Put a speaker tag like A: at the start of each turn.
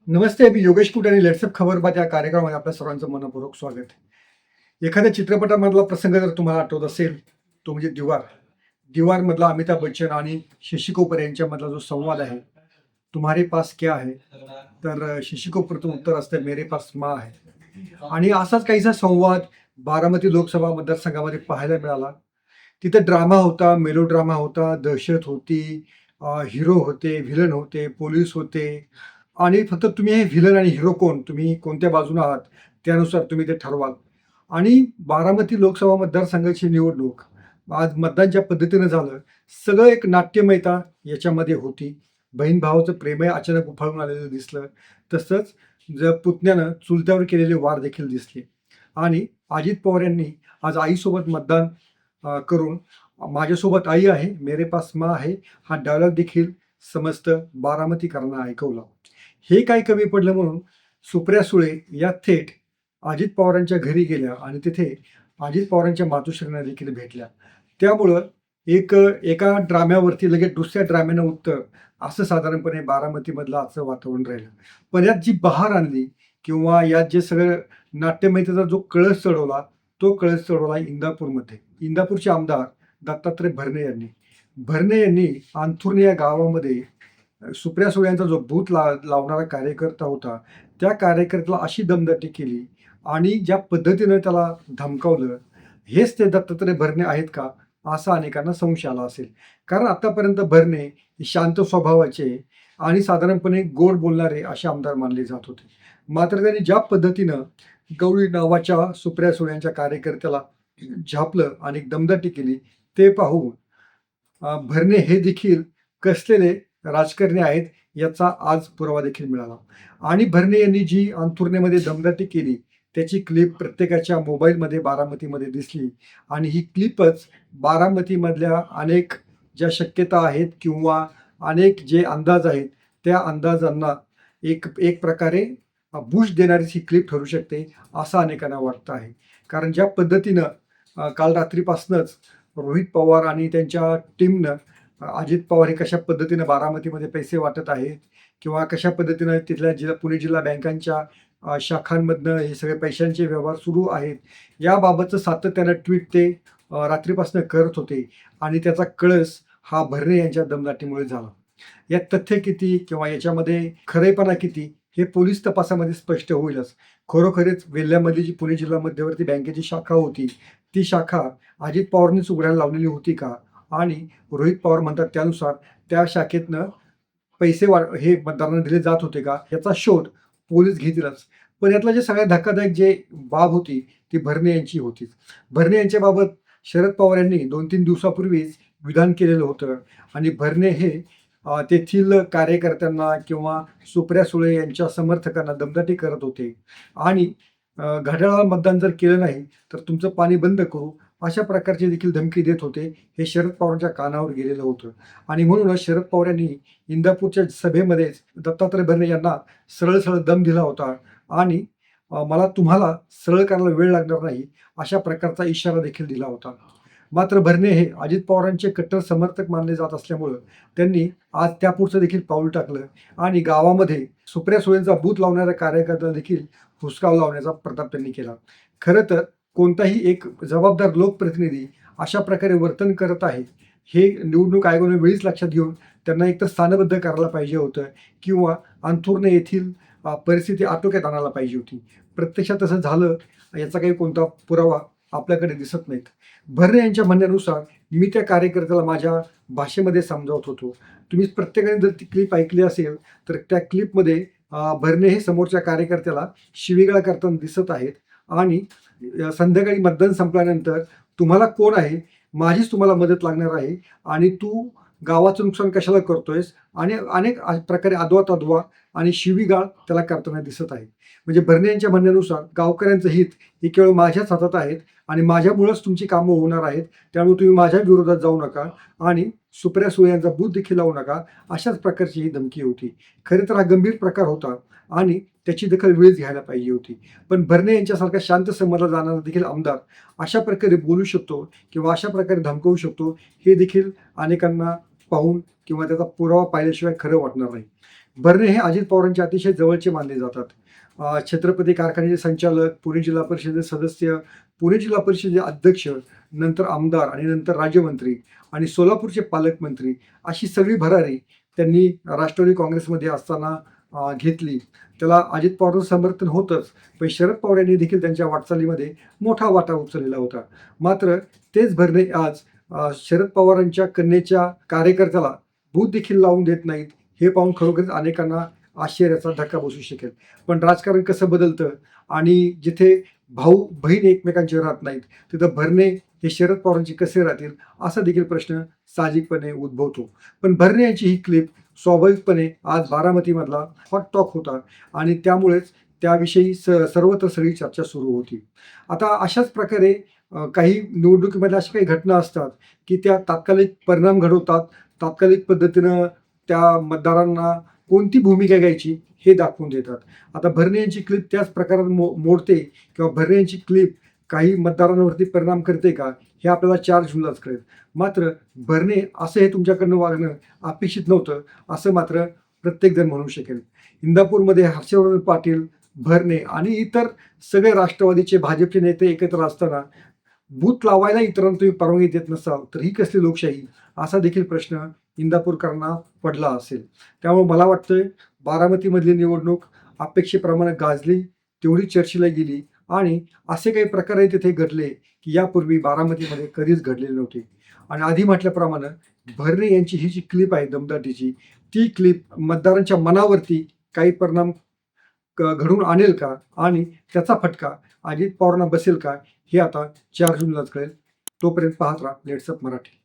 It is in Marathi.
A: नमस्ते, मी योगेश कुटे आणि लेट्सअप खबरबात या कार्यक्रमामध्ये आपल्या सर्वांचं मनपूर्वक स्वागत. एखाद्या चित्रपटामधला प्रसंग जर तुम्हाला आठवत असेल, तो म्हणजे दीवार. दीवारमधला अमिताभ बच्चन आणि शशी कपूर यांच्यामधला जो संवाद आहे, "तुम्हारे पास क्या है?" तर शशी कपूरचं उत्तर असतं, "मेरे पास माँ है." आणि असाच काहीसा संवाद बारामती लोकसभा मतदारसंघामध्ये पाहायला मिळाला. तिथे ड्रामा होता, मेलोड्रामा होता, दहशत होती, हिरो होते, व्हिलन होते, पोलीस होते आणि फक्त तुम्ही हे व्हिलन आणि हिरो कोण, तुम्ही कोणत्या बाजूने आहात, त्यानुसार तुम्ही ते ठरवाल. आणि बारामती लोकसभा मतदारसंघाची निवडणूक आज मतदान ज्या पद्धतीनं झालं, सगळं एक नाट्यमयता याच्यामध्ये होती. बहीण-भावाचं प्रेमही अचानक उफाळून आलेलं दिसलं. तसंच पुतण्यानं चुलत्यावर केलेले वार देखील दिसले. आणि अजित पवार यांनी आज आईसोबत मतदान करून "माझ्यासोबत आई आहे, मेरे पास माँ है" हा डायलॉग देखील समस्त बारामतीकरांना ऐकवला. हे काही कमी पडलं म्हणून सुप्रिया सुळे या थेट अजित पवारांच्या घरी गेल्या आणि तिथे अजित पवारांच्या मातोश्रींना देखील भेटल्या. त्यामुळं एका ड्राम्यावरती लगेच दुसऱ्या ड्राम्यानं उत्तर, असं साधारणपणे बारामतीमधलं आजचं वातावरण राहिलं. पण यात जी बहार आणली किंवा यात जे सगळं नाट्यमयतेचा जो कळस चढवला, तो कळस चढवला इंदापूरमध्ये. इंदापूरचे आमदार दत्तात्रय भरणे यांनी. भरणे यांनी अंथुर्णे या गावामध्ये सुप्रिया सुळे यांचा जो बूथ लावणारा कार्यकर्ता होता, त्या कार्यकर्त्याला अशी दमदाटी केली आणि ज्या पद्धतीनं त्याला धमकावलं, हेच ते दत्तात्रय भरणे आहेत का? असा अनेकांना संशय आला असेल. कारण आतापर्यंत भरणे हे शांत स्वभावाचे आणि साधारणपणे गोड बोलणारे असे आमदार मानले जात होते. मात्र त्यांनी ज्या पद्धतीनं गवळी नावाच्या सुप्रिया सुळे यांच्या कार्यकर्त्याला झापलं आणि दमदाटी केली, ते पाहून भरणे हे देखील कसलेले राजकारणी आहेत याचा आज पुरावा देखील मिळाला. आणि भरणे यांनी जी अंथुर्णेमध्ये दमदाटी केली, त्याची क्लिप प्रत्येकाच्या मोबाईलमध्ये बारामतीमध्ये दिसली आणि ही क्लिपच बारामतीमधल्या अनेक ज्या शक्यता आहेत किंवा अनेक जे अंदाज आहेत, त्या अंदाजांना एक एक प्रकारे बूस्ट देणारीच ही क्लिप ठरू शकते, असं अनेकांना वाटतं आहे. कारण ज्या पद्धतीनं काल रात्रीपासूनच रोहित पवार आणि त्यांच्या टीमनं अजित पवार हे कशा पद्धतीनं बारामतीमध्ये पैसे वाटत आहेत किंवा कशा पद्धतीनं तिथल्या पुणे जिल्हा बँकांच्या शाखांमधनं हे सगळे पैशांचे व्यवहार सुरू आहेत, याबाबतचं सातत्यानं ट्विट ते रात्रीपासून करत होते आणि त्याचा कळस हा भरणे यांच्या दमदाटीमुळे झाला. यात तथ्य किती किंवा याच्यामध्ये खरेपणा किती हे पोलीस तपासामध्ये स्पष्ट होईलच. खरोखरीच वेल्ह्यामधली जी पुणे जिल्हा मध्यवर्ती बँकेची शाखा होती, ती शाखा अजित पवारांनीच उघडायला लावलेली होती का? आणि रोहित पवार म्हणतात त्यानुसार त्या शाखेतनं पैसे हे मतदारांना दिले जात होते का? याचा शोध पोलीस घेतीलच. पण यातलं जे सगळ्यात धक्कादायक जे बाब होती, ती भरणे यांची होतीच. भरणे यांच्याबाबत शरद पवार यांनी 2-3 दिवसापूर्वीच विधान केलेलं होतं आणि भरणे हे तेथील कार्यकर्त्यांना किंवा सुप्रिया सुळे यांच्या समर्थकांना दमदाटी करत होते आणि घड्याळाला मतदान जर केलं नाही, तर तुमचं पाणी बंद करू, अशा प्रकारची देखील धमकी देत होते. हे शरद पवारांच्या कानावर गेलेलं होतं आणि म्हणूनच शरद पवार यांनी इंदापूरच्या सभेमध्येच दत्तात्रय भरणे यांना सरळ-सरळ दम दिला होता आणि मला तुम्हाला सरळ करायला वेळ लागणार नाही, अशा प्रकारचा इशारा देखील दिला होता. मात्र भरणे हे अजित पवारांचे कट्टर समर्थक मानले जात असल्यामुळं त्यांनी आज त्यापुढचं देखील पाऊल टाकलं आणि गावामध्ये सुप्रिया सुळेंचा बूथ लावणाऱ्या कार्यकर्त्यांना देखील हुसकाव लावण्याचा प्रताप त्यांनी केला. खरं तर कोणताही एक जबाबदार लोकप्रतिनिधी अशा प्रकारे वर्तन करत आहे, हे निवडणूक आयोगाने वेळीच लक्षात घेऊन त्यांना एकतर स्थानबद्ध करायला पाहिजे होतं किंवा अंथुर्णे येथील परिस्थिती आटोक्यात आणायला पाहिजे होती. प्रत्यक्षात तसं झालं याचा काही कोणता पुरावा आपल्याकडे दिसत नाहीत. भरणे यांच्या म्हणण्यानुसार मी त्या कार्यकर्त्याला माझ्या भाषेमध्ये समजावत होतो. तुम्ही प्रत्येकाने जर ती क्लिप ऐकली असेल, तर त्या क्लिपमध्ये भरणे हे समोरच्या कार्यकर्त्याला शिवीगाळ करताना दिसत आहेत आणि संध्याकाळी मतदान संपल्यानंतर तुम्हाला कोण आहे? माझीच तुम्हाला मदत लागणार आहे आणि तू गावाचं नुकसान कशाला करतोयस? आणि अनेक प्रकारे अदवा-तदवा आणि शिवीगाळ त्याला करताना दिसत आहे. म्हणजे भरणे यांच्या म्हणण्यानुसार गावकऱ्यांचं हित हे केवळ माझ्याच हातात आहेत आणि माझ्यामुळेच तुमची कामं होणार आहेत. त्यामुळे तुम्ही माझ्या विरोधात जाऊ नका आणि सुप्रिया सुळे यांचा बूथ देखील लावू नका, अशाच प्रकारची ही धमकी होती. खरे तर हा गंभीर प्रकार होता आणि त्याची दखल वेळीच घ्यायला पाहिजे होती. पण भरणे यांच्यासारखा शांत समजला जाणारा देखील आमदार अशा प्रकारे बोलू शकतो किंवा अशा प्रकारे धमकवू शकतो, हे देखील अनेकांना पाहून किंवा त्याचा पुरावा पाहिल्याशिवाय खरं वाटणार नाही. भरणे हे अजित पवारांचे अतिशय जवळचे मानले जातात. छत्रपती कारखान्याचे संचालक, पुणे जिल्हा परिषदेचे सदस्य, पुणे जिल्हा परिषदेचे अध्यक्ष, नंतर आमदार आणि नंतर राज्यमंत्री आणि सोलापूरचे पालकमंत्री अशी सगळी भरारी त्यांनी राष्ट्रवादी काँग्रेसमध्ये असताना घेतली. त्याला अजित पवारांचं समर्थन होतंच, पण शरद पवार यांनी देखील त्यांच्या वाटचालीमध्ये मोठा वाटा उचललेला होता. मात्र तेच भरणे आज शरद पवारांच्या कन्येच्या कार्यकर्त्याला बूथ देखील लावून देत नाहीत. हे पाहून खरोखरच अनेकांना आश्चर्याचा धक्का बसू शकेल. पण राजकारण कसं बदलतं आणि जिथे भाऊ बहीण एकमेकांचे राहत नाहीत, तिथं भरणे हे शरद पवारांचे कसे राहतील असा देखील प्रश्न साहजिकपणे उद्भवतो. पण भरणे यांची ही क्लिप स्वाभाविकपणे आज बारामतीमधला हॉट टॉक होता आणि त्यामुळेच त्याविषयी सर्वत्र सगळी चर्चा सुरू होती. आता अशाच प्रकारे काही निवडणुकीमध्ये अशा काही घटना असतात की त्या तात्कालिक परिणाम घडवतात. तात्कालिक पद्धतीनं त्या मतदारांना कोणती भूमिका घ्यायची हे दाखवून देतात. आता भरणे यांची क्लिप त्याच प्रकारात मोडते किंवा भरणे यांची क्लिप काही मतदारांवरती परिणाम करते का हे आपल्याला 4 जूनलाच कळेल. मात्र भरणे असं हे तुमच्याकडनं वागणं अपेक्षित नव्हतं असं मात्र प्रत्येकजण म्हणू शकेल. इंदापूरमध्ये हर्षवर्धन पाटील, भरणे आणि इतर सगळे राष्ट्रवादीचे भाजपचे नेते एकत्र असताना बूथ लावायला इतरांना तुम्ही परवानगी देत नसाल तर ही कसली लोकशाही असा देखील प्रश्न इंदापूरकरांना पडला असेल. त्यामुळे मला वाटतंय बारामतीमधली निवडणूक अपेक्षेप्रमाणे गाजली, तेवढी चर्चेला गेली आणि असे काही प्रकारही तिथे घडले की यापूर्वी बारामतीमध्ये कधीच घडलेले नव्हते. आणि आधी म्हटल्याप्रमाणे भरणे यांची ही जी क्लिप आहे दमदाटीची, ती क्लिप मतदारांच्या मनावरती काही परिणाम घडवून आणेल का आणि त्याचा फटका अजित पवारांना बसेल का हे आता 4 जूनलाच कळेल. तोपर्यंत पाहत राहा लेट्सअप मराठी.